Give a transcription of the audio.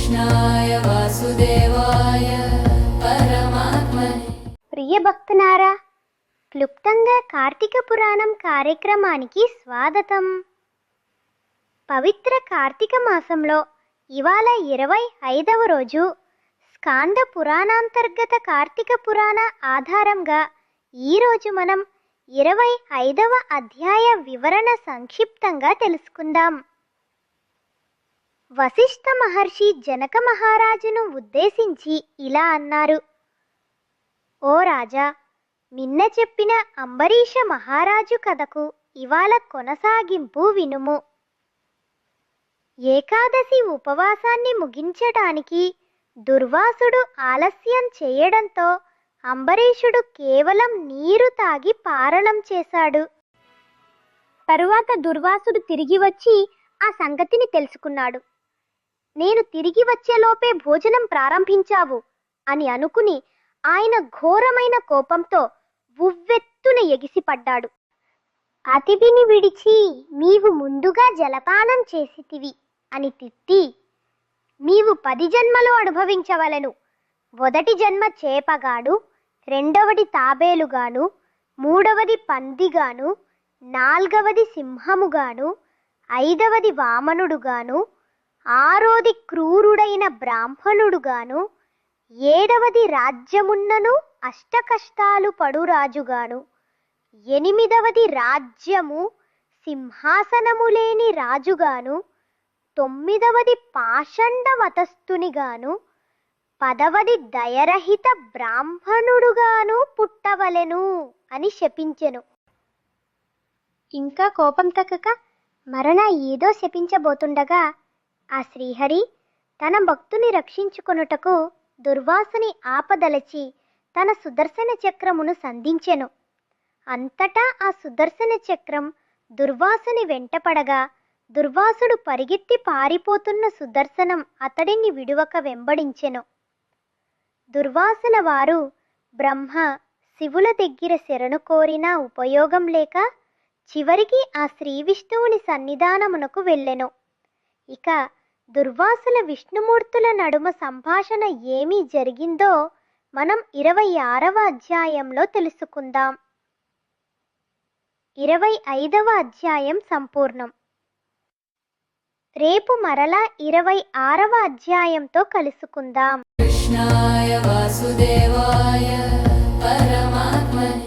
కృష్ణాయ వాసుదేవాయ పరమాత్మనే. ప్రియ భక్తులారా, క్లుప్తంగా కార్తీక పురాణం కార్యక్రమానికి స్వాగతం. పవిత్ర కార్తీక మాసంలో ఇవాళ 25వ రోజు. స్కాంద పురాణాంతర్గత కార్తీక పురాణ ఆధారంగా ఈరోజు మనం 25వ అధ్యాయ వివరణ సంక్షిప్తంగా తెలుసుకుందాం. వశిష్ఠ మహర్షి జనక మహారాజును ఉద్దేశించి ఇలా అన్నారు: ఓ రాజా, నిన్న చెప్పిన అంబరీష మహారాజు కథకు ఇవాళ కొనసాగింపు వినుము. ఏకాదశి ఉపవాసాన్ని ముగించటానికి దుర్వాసుడు ఆలస్యం చేయడంతో అంబరీషుడు కేవలం నీరు తాగి పారణం చేశాడు. తరువాత దుర్వాసుడు తిరిగి వచ్చి ఆ సంగతిని తెలుసుకున్నాడు. నేను తిరిగి వచ్చేలోపే భోజనం ప్రారంభించావు అని అనుకుని ఆయన ఘోరమైన కోపంతో ఉవ్వెత్తున ఎగిసిపడ్డాడు. అతిథిని విడిచి నీవు ముందుగా జలపానం చేసితివి అని తిట్టి, నీవు 10 జన్మలు అనుభవించవలను. మొదటి జన్మ చేపగాను, రెండవది తాబేలుగాను, మూడవది పందిగాను, నాల్గవది సింహముగాను, 5వది వామనుడుగాను, 6వది క్రూరుడైన బ్రాహ్మణుడుగాను, 7వది రాజ్యమున్నను అష్టకష్టాలు పడు రాజుగాను, 8వది రాజ్యము సింహాసనము లేని రాజుగాను, 9వది పాషండవతస్థునిగాను, 10వది దయరహిత బ్రాహ్మణుడుగాను పుట్టవలెను అని శపించెను. ఇంకా కోపం తగ్గక మరణ ఏదో శపించబోతుండగా ఆ శ్రీహరి తన భక్తుని రక్షించుకొనుటకు దుర్వాసుని ఆపదలచి తన సుదర్శన చక్రమును సంధించెను. అంతటా ఆ సుదర్శన చక్రం దుర్వాసుని వెంటపడగా దుర్వాసుడు పరిగెత్తి పారిపోతున్న సుదర్శనం అతడిని విడువక వెంబడించెను. దుర్వాసుల వారు బ్రహ్మ శివుల దగ్గర శరణు కోరినా ఉపయోగం లేక చివరికి ఆ శ్రీ విష్ణువుని సన్నిధానమునకు వెళ్ళెను. ఇక దుర్వాసుల విష్ణుమూర్తుల నడుమ సంభాషణ ఏమీ జరిగిందో మనం 26వ అధ్యాయంలో తెలుసుకుందాం. 25వ అధ్యాయం సంపూర్ణం. రేపు మరలా 26వ అధ్యాయంతో కలుసుకుందాం. కృష్ణాయ వాసుదేవాయ పరమాత్మనే.